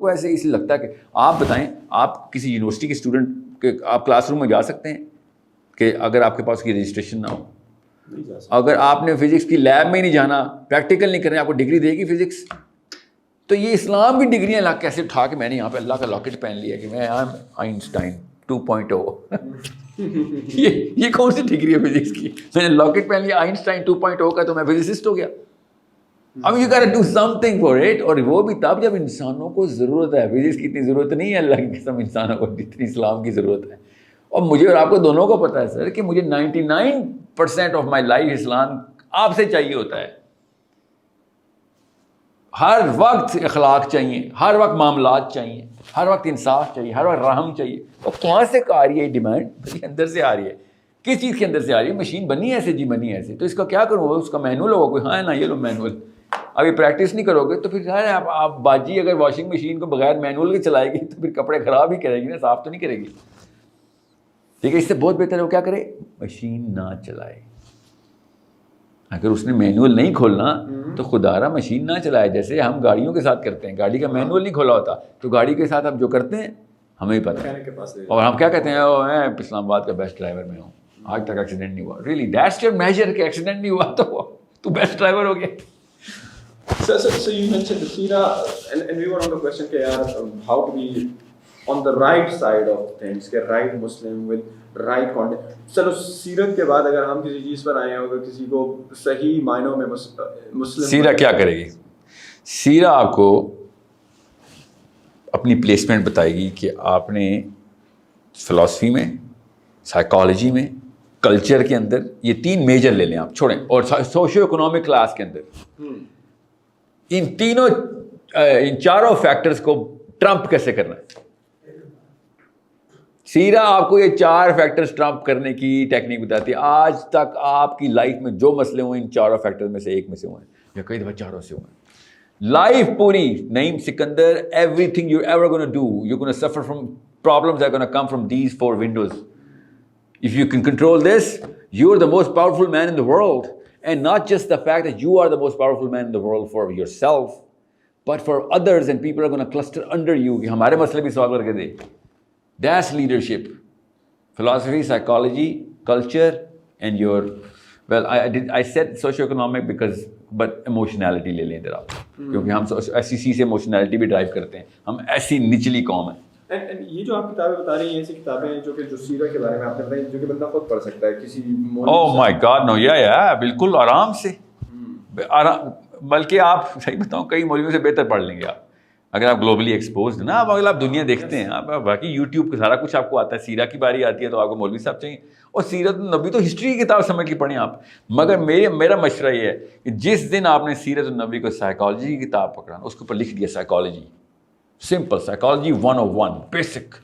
وہ ایسے اس لیے لگتا ہے کہ آپ بتائیں, آپ کسی یونیورسٹی کے اسٹوڈنٹ کے آپ کلاس روم میں جا سکتے ہیں کہ اگر آپ کے پاس کی رجسٹریشن نہ ہو, اگر آپ نے فزکس کی لیب میں نہیں جانا, پریکٹیکل نہیں کرنا, آپ کو ڈگری دے گی فزکس؟ تو یہ اسلام بھی ڈگریاں لا کیسے اٹھا کے میں نے یہاں پہ اللہ کا لاکٹ پہن لیا کہ میں آئنسٹائن 2.0 یہ کون سی ڈگری ہے فزکس کی؟ میں نے لاکٹ پہن لیا آئنسٹائن 2.0 کا تو میں فزسسٹ ہو گیا. اب you got to do something for it, اور وہ بھی تب جب انسانوں کو ضرورت ہے. فزکس کی اتنی ضرورت نہیں ہے اللہ کی قسم انسانوں کو جتنی اسلام کی ضرورت ہے. اور مجھے اور آپ کو دونوں کو پتہ ہے سر کہ مجھے 99% آف مائی لائف اسلام آپ سے چاہیے ہوتا ہے. ہر وقت اخلاق چاہیے, ہر وقت معاملات چاہیے, ہر وقت انصاف چاہیے, ہر وقت رحم چاہیے. اور کہاں سے آ رہی ہے یہ ڈیمانڈ؟ اندر سے آ رہی ہے. کس چیز کے اندر سے آ رہی ہے؟ مشین بنی ہے ایسے, جی بنی ہے ایسے, تو اس کا کیا کروں؟ اس کا مینول ہوگا کوئی؟ ہاں نا, یہ لو مینول. ابھی پریکٹس نہیں کرو گے تو پھر آپ باجی اگر واشنگ مشین کو بغیر مینول کے چلائے گی تو پھر کپڑے خراب ہی کرے گی نا, صاف تو نہیں کرے گی. ٹھیک ہے, اس سے بہت بہتر ہے وہ کیا کرے, مشین نہ چلائے. اگر اس نے مینول نہیں کھولنا تو خدا را مشین نہ چلائے. جیسے ہم گاڑیوں کے ساتھ کرتے ہیں, گاڑی کا مینول نہیں کھولا ہوتا تو گاڑی کے ساتھ ہم جو کرتے ہیں ہمیں ہی پتہ ہے. اور ہم کیا کہتے ہیں, میں اسلام آباد کا بیسٹ ڈرائیور میں ہوں, آج تک ایکسیڈنٹ نہیں ہوا. ریئلی دیٹس یور میجر کہ ایکسیڈنٹ نہیں ہوا تو بیسٹ ڈرائیور ہو گیا. So you mentioned the Sira, and we were on the question how to be on the right side of things, کہ right Muslim with right content. چلو سیرت کے بعد اگر ہم کسی چیز پر آئے ہیں, اگر کسی کو صحیح معنوں میں مسلم, سیرہ کیا کرے گی؟ سیرہ آپ کو اپنی پلیسمنٹ بتائے گی کہ آپ نے فلاسفی میں, سائیکالوجی میں, کلچر کے اندر, یہ 3 میجر لے لیں آپ, چھوڑیں, اور سوشیو اکنامک کلاس کے اندر ان تینوں ان چاروں فیکٹرز کو ٹرمپ کیسے کرنا ہے. سیرہ آپ کو یہ 4 فیکٹرز ٹرمپ کرنے کی ٹیکنیک بتاتی ہے. آج تک آپ کی لائف میں جو مسئلے ہوئے ان 4 فیکٹرز میں سے ایک میں سے ہوئے ہیں, یا کئی دفعہ 4 سے ہوئے ہیں. لائف پوری Naeem Sikandar, everything you ever gonna do, you gonna suffer from problems are gonna come from these 4 windows. If you can control this, you are the most powerful man in the world. And not just the fact that you are the most powerful man in the world for yourself, but for others, and people are going to cluster under you کہ ہمارے مسئلے بھی solve کر کے دے. That's leadership. Philosophy, psychology, culture, and your, well, I said socio-economic because, but emotionality لے لیں ادھر آپ, کیونکہ ہم SEC سے emotionality بھی ڈرائیو کرتے ہیں. ہم ایسی نچلی قوم ہیں. یہ جو آپ کتابیں بتا رہی ہیں ایسی کتابیں ہیں جو سیرہ کے بارے میں آپ نے بتائی, جو کہ بندہ خود پڑھ سکتا ہے کسی Oh my God, no, yeah, بالکل آرام سے, بلکہ آپ صحیح بتاؤں کئی مولویوں سے بہتر پڑھ لیں گے آپ اگر آپ گلوبلی ایکسپوزڈ نا. اب اگر آپ دنیا دیکھتے ہیں, آپ باقی یوٹیوب کا سارا کچھ آپ کو آتا ہے. سیرہ کی باری آتی ہے تو آپ کو مولوی صاحب چاہیے, اور سیرت النبی تو ہسٹری کی کتاب سمجھ کے پڑھیں آپ. مگر میرا مشورہ یہ ہے کہ جس دن آپ نے سیرت النبی کو سائیکالوجی کی کتاب پکڑا, اس کے اوپر لکھ دیا سائیکالوجی, سمپل سائیکالوجی 101 بیسک,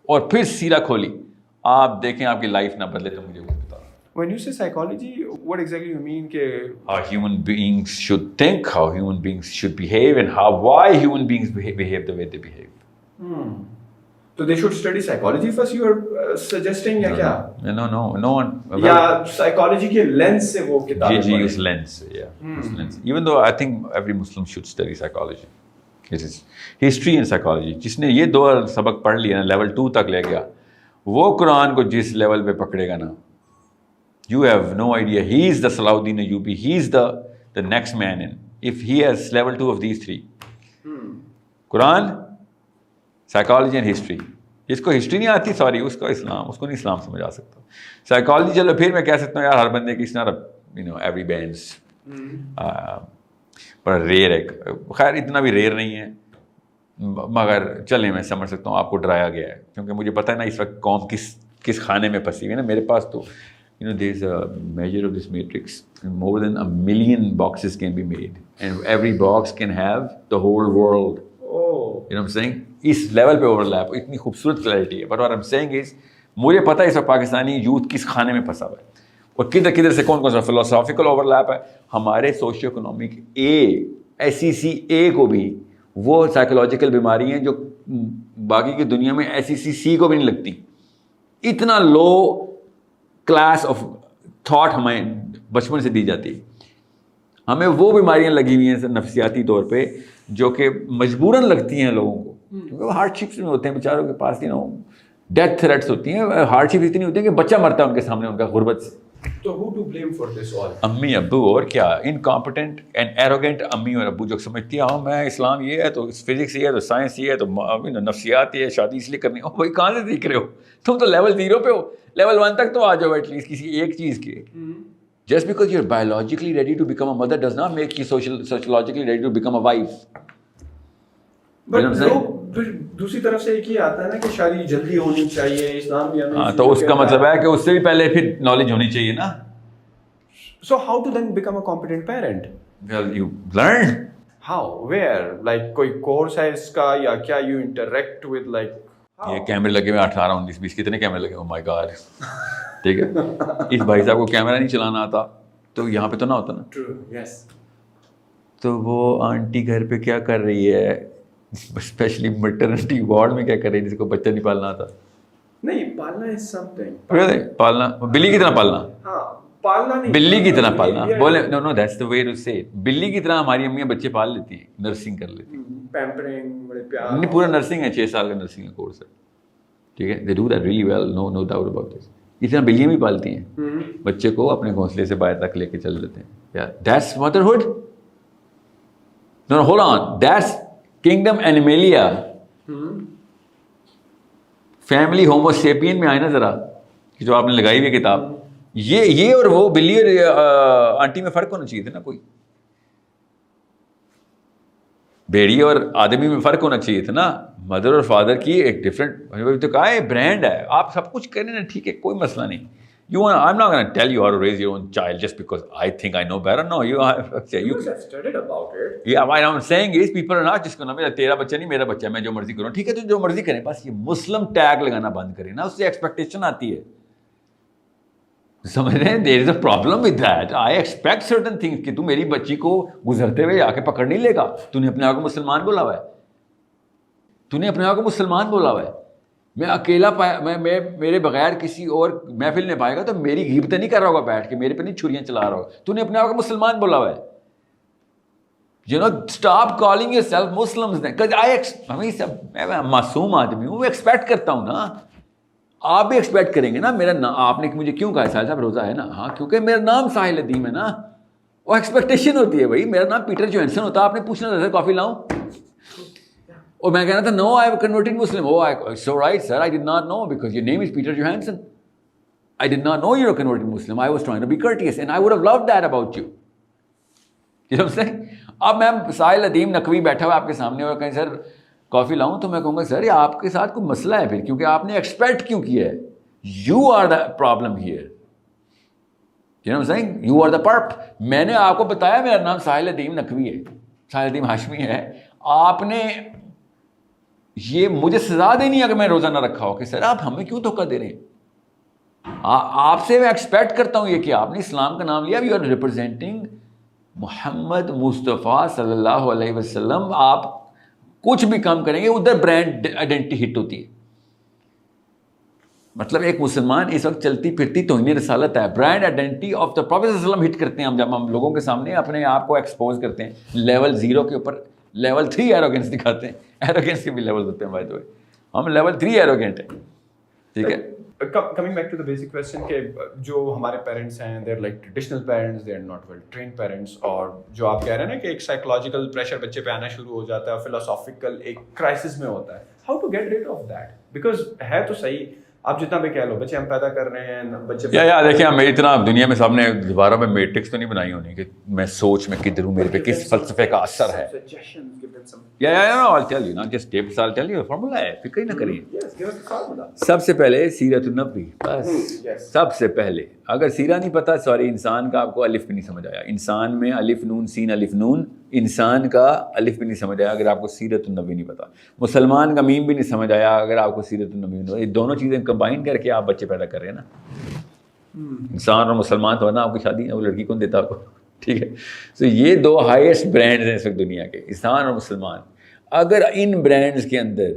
اور پھر سیرہ کھولی, آپ دیکھیں آپ کی لائف نہ بدلے تو مجھے وہ بتا. When you say psychology, what exactly you mean? How human beings should think, how human beings should behave, and why human beings behave the way they behave. So they should study psychology first, you are suggesting, یا کیا؟ No one. یا psychology کے lens سے وہ کتابیں جی اس lens سے, اس lens. Even though I think every Muslim should study psychology. It is history and psychology. جس نے یہ 2 سبق پڑھ لیا نا, لیول 2 تک لے گیا, وہ قرآن کو جس لیول پہ پکڑے گا نا, you have no idea. He is the Salahuddin Ayyubi. He is the next man in. If he has level 2 of these 3. Quran, psychology and history. اس کو ہسٹری نہیں آتی, سوری, اس کو نہیں اسلام سمجھ آ سکتا. سائیکالوجی چلو پھر میں کہہ سکتا ہوں یار ہر بندے کی اس طرح, ایوری بینڈس بڑا ریئر ہے. خیر اتنا بھی ریئر نہیں ہے, مگر چلیں میں سمجھ سکتا ہوں آپ کو ڈرایا گیا ہے, کیونکہ مجھے پتہ ہے نا اس وقت قوم کس کھانے میں پھنسی ہوئی ہے نا. میرے پاس تو there is a measure of this matrix, and more than 1 million boxes can be made, and every box can have the whole world. You know what I'm saying? اس لیول پہ overlap, اتنی خوبصورت کلیئرٹی ہے. But what I'm saying is, مجھے پتہ ہے اس وقت Pakistani youth کس کھانے میں پھنسا ہوا ہے, اور کدھر سے کون سا فلسافیکل overlap ہے. ہمارے سوشیو اکنامک SEC کو بھی وہ سائیکولوجیکل بیماری ہیں جو باقی کی دنیا میں SEC کو بھی نہیں لگتی. اتنا لو کلاس آف تھاٹ ہمیں بچپن سے دی جاتی ہے. ہمیں وہ بیماریاں لگی ہوئی ہیں نفسیاتی طور پہ جو کہ مجبوراً لگتی ہیں لوگوں کو. کیونکہ وہ ہارڈ شپس میں ہوتے ہیں بیچاروں کے پاس، ڈیتھ تھریٹس ہوتی ہیں، ہارڈ شپس اتنی ہوتی ہیں کہ بچہ مرتا ہے ان کے سامنے ان کا غربت سے. تو who to blame for this all? امی ابو اور کیا، انکمپٹنٹ اینڈ ایروگینٹ امی اور ابو جو سمجھتی ہیں میں اسلام یہ ہے تو فزکس یہ ہے تو سائنس یہ ہے تو نفسیات یہ ہے، شادی اس لیے کرنی ہے. بھائی کہاں سے سیکھ رہے ہو تم؟ تو لیول 0 پہ ہو، لیول 1 تک تو آ جاؤ ایٹ لیسٹ کسی ایک چیز کے. Just because you're biologically ready to become a mother does not make you sociologically ready to become a wife. But لوگ دوسری طرف سے ایک ہی آتا ہے نا کہ شادی جلدی ہونی چاہیے، اسلام بھی ہمیں. ہاں تو اس کا مطلب ہے کہ اس سے بھی پہلے پھر نالج ہونی چاہیے نا. So how to then become a competent parent? Well, you learn. How? Where? Like کوئی کورس ہے اس کا یا کیا you interact with like یہ کیمرے لگے ہوئے 18 19 20 کتنے کیمرے لگے ہوئے؟ مائی گاڈ. ٹھیک ہے، اس بھائی صاحب کو کیمرہ نہیں چلانا آتا تو یہاں پہ تو نہ ہوتا نا. True, yes. تو وہ آنٹی گھر پہ کیا کر رہی ہے، اسپیشلی مٹرنٹی وارڈ میں کیا کر رہی ہے جس کو بچہ نہیں پالنا آتا؟ نہیں پالنا is something. پالنا بلی کی طرح پالنا. ہاں پالنا نہیں، بلی کی طرح پالنا بولے نو دیٹس دی وے ٹو سے. بلی کی طرح ہماری امیاں بچے پال لیتی ہیں، نرسنگ کر لیتی ہیں. پیمپرنگ، بڑے پیار. نہیں پورا نرسنگ ہے، 6 سال کا نرسنگ کا کورس ہے. ٹھیک ہے، they do that really well, no doubt about this. اس طرح بلیاں بھی پالتی ہیں، بچے کو اپنے گھونسلے سے باہر تک لے کے چل دیتے ہیں. That's motherhood. No hold on, that's kingdom animalia. Family homo sapien میں آئے نا ذرا، جو آپ نے لگائی ہوئی کتاب، یہ اور وہ بلی اور آنٹی میں فرق ہونا چاہیے تھا نا. کوئی بھیڑی اور آدمی میں فرق ہونا چاہیے تھا نا. مدر اور فادر کی ایک ڈفرینٹ تو کہا ہے برانڈ ہے. آپ سب کچھ کریں نا، ٹھیک ہے، کوئی مسئلہ نہیں. I'm not going to tell you how to raise your own child just because I think I know better. No, you have studied about it. Yeah, what I'm saying is people are not just going to be تیرا بچہ نہیں میرا بچہ، میں جو مرضی کروں. ٹھیک ہے تو جو مرضی کریں، بس یہ مسلم ٹیگ لگانا بند کریں نا، اس سے ایکسپیکٹیشن آتی ہے. سمجھ رہے ہیں؟ there is a problem with that. I expect certain things کہ تو میری بچی کو گزرتے ہوئے آ کے پکڑ نہیں لے گا. تو نے اپنے آپ کو مسلمان بولا ہوا ہے، تو نے اپنے آپ کو مسلمان بولا ہوا ہے. میں اکیلا میں میرے بغیر کسی اور محفل نہیں پائے گا تو میری غیبت نہیں کر رہا ہوگا بیٹھ کے، میرے پہ نہیں چھریاں چلا رہا ہوگا. تو نے اپنے آپ کو مسلمان بولا ہوا ہے. Stop calling your self Muslims. میں معصوم آدمی ہوں، ایکسپیکٹ کرتا ہوں نا. آپ بھی ایکسپیکٹ کریں گے نا. میرا نام آپ نے مجھے کیوں کہا ساحل صاحب روزہ ہے نا؟ ہاں کیونکہ میرا نام ساحل ادیم ہے نا. وہ ایکسپیکٹیشن ہوتی ہے. بھائی میرا نام پیٹر جوہنسن ہوتا، آپ نے پوچھنا تھا سر کافی لاؤں، اور میں کہنا تھا no I have converted Muslim. Oh so right sir, I did not know because your name is Peter Johnson. I did not know you were converted Muslim. I was trying to be courteous and I would have loved that about you. You know what I'm saying? اب میں ساحل ادیم نقوی بیٹھا ہوا آپ کے سامنے اور کہیں سر کافی لاؤں، تو میں کہوں گا سر یہ آپ کے ساتھ کوئی مسئلہ ہے پھر، کیونکہ آپ نے ایکسپیکٹ کیوں کیا ہے. You are the problem here. You know what I'm saying? You are the perp. میں نے آپ کو بتایا میرا نام ساحل ادیم نقوی ہے، ساحل ادیم ہاشمی ہے. آپ نے یہ مجھے سزا دینی ہے اگر میں روزہ نہ رکھا ہو کہ سر آپ ہمیں کیوں دھوکہ دے رہے ہیں. آپ سے میں ایکسپیکٹ کرتا ہوں یہ کہ آپ نے اسلام کا نام لیا، یو آر ریپرزینٹنگ محمد مصطفیٰ صلی اللہ علیہ وسلم. آپ کچھ بھی کام کریں گے ادھر برانڈ آئیڈینٹی ہٹ ہوتی ہے. مطلب ایک مسلمان اس وقت چلتی پھرتی توہین رسالت ہے. Brand identity of the prophet صلی اللہ علیہ وسلم ہٹ کرتے ہیں ہم، جب ہم لوگوں کے سامنے اپنے آپ کو ایکسپوز کرتے ہیں. لیول 0 کے اوپر لیول 3 ایروگینس دکھاتے ہیں. ایروگینس کے بھی لیول ہوتے ہیں بائی دی وے، ہم لیول 3 ایروگینٹ ہیں. ٹھیک ہے. Coming back to the basic question کہ جو ہمارے پیرنٹس ہیں they're like traditional parents, they're not well trained parents، اور جو آپ کہہ رہے ہیں نا کہ ایک psychological pressure بچے پہ آنا شروع ہو جاتا ہے، philosophical ایک crisis میں ہوتا ہے. How to get rid of that? Because ہے تو صحیح، آپ جتنا بھی کہہ لو بچے ہم پیدا کر رہے ہیں، بچے یا دیکھیں میری اتنا دنیا میں سب نے دوبارہ میں میٹرکس تو نہیں بنائی ہونی کہ میں سوچ میں کدھر ہوں، میرے پہ کس فلسفے کا اثر ہے. فارمولا ہے، فکر ہی نہ کریں. سب سے پہلے سیرت النبی، بس سب سے پہلے. اگر سیرہ نہیں پتا، سوری انسان کا آپ کو الف بھی نہیں سمجھ آیا. انسان میں الف نون سین الف نون، انسان کا الف بھی نہیں سمجھ آیا اگر آپ کو سیرت النبی نہیں پتا. مسلمان کا میم بھی نہیں سمجھ آیا اگر آپ کو سیرت النبی نہیں پتا. یہ دونوں چیزیں کمبائن کر کے آپ بچے پیدا کر رہے ہیں نا. انسان اور مسلمان تو نا آپ کی شادی وہ لڑکی کون دیتا آپ کو؟ ٹھیک ہے. سو یہ 2 ہائیسٹ برانڈز ہیں اس وقت دنیا کے، انسان اور مسلمان. اگر ان برانڈز کے اندر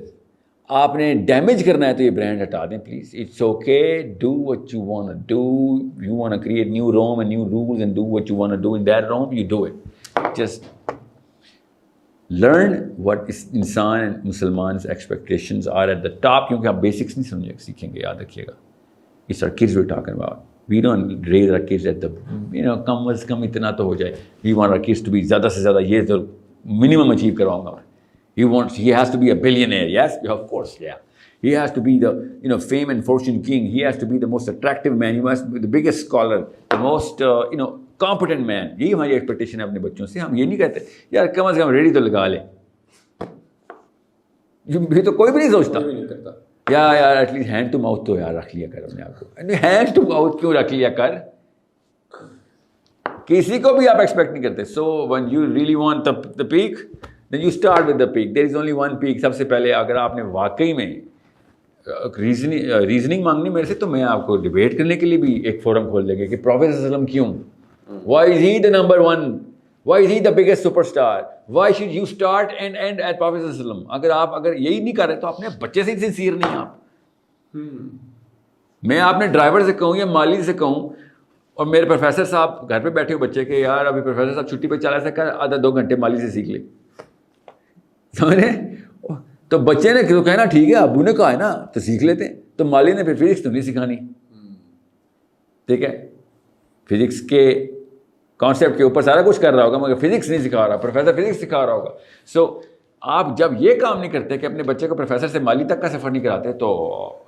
آپ نے ڈیمیج کرنا ہے تو یہ برانڈ ہٹا دیں please. It's okay, do what you want do. You want create new room and new rules and do what you want do in that room, you do it. Just learn what انسان مسلمان expectations are at the top, کیونکہ آپ basics نہیں سیکھیں گے, یاد رکھیے گا. Us are kids we talking about. We don't raise our kids at the کم از کم اتنا تو ہو جائے. We want our kids to be زیادہ سے زیادہ, یہ تو منیمم اچیو کرواؤں گا. He has to be a billionaire. Yes, of course, yeah. He has to be the fame and fortune king. He has to be the most attractive man. He must be the biggest scholar, the most competent man. یہی ہماری expectation ہے اپنے بچوں سے. ہم یہ نہیں کہتے یار کم از کم ریڈی تو لگا لے. یہ تو کوئی بھی نہیں سوچتا. یار at least hand to mouth تو یار رکھ لیا کر اپنے آپ کو. ہینڈ ٹو ماؤتھ کیوں رکھ لیا کر, کسی کو بھی آپ ایکسپیکٹ نہیں کرتے. سو when you really want the peak, then you start with the peak. There is only one peak. سب سے پہلے اگر آپ نے واقعی میں ریزننگ مانگنی میرے سے, تو میں آپ کو ڈبیٹ کرنے کے لیے بھی ایک فورم کھول دیں گے کہ پروفیٹ صلی اللہ علیہ وسلم کیوں, why is he the number one, why is he the biggest superstar, why should you start and end at Prophet صلی اللہ علیہ وسلم. اگر یہی نہیں کر رہے تو اپنے بچے سے سنسیئر نہیں آپ. میں آپ نے ڈرائیور سے کہوں یا مالی سے کہوں, اور میرے پروفیسر صاحب گھر پہ بیٹھے ہو بچے کے, یار ابھی پروفیسر صاحب چھٹی پہ چلا سکا, آدھا 2 گھنٹے مالی سے سیکھ لے. سمجھے, تو بچے نے تو کہنا ٹھیک ہے ابو نے کہا ہے نا تو سیکھ لیتے ہیں. تو مالی نے پھر فزکس تو نہیں سکھانی, ٹھیک ہے, فزکس کے کانسیپٹ کے اوپر سارا کچھ کر رہا ہوگا مگر فزکس نہیں سکھا رہا, پروفیسر فزکس سکھا رہا ہوگا. سو آپ جب یہ کام نہیں کرتے کہ اپنے بچے کو پروفیسر سے مالی تک کا سفر نہیں کراتے, تو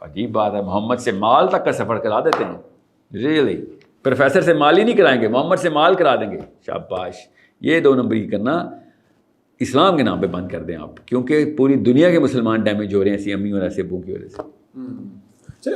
عجیب بات ہے, محمد سے مال تک کا سفر کرا دیتے ہیں. ریئلی پروفیسر سے مال ہی نہیں کرائیں گے, محمد سے مال کرا دیں گے. شاباش. یہ 2 نمبری کرنا اسلام کے نام پہ بند کر دیں آپ, کیونکہ پوری دنیا کے مسلمان ڈیمیج ہو رہے ہیں ایسی امی اور ایسے ابو کی وجہ سے.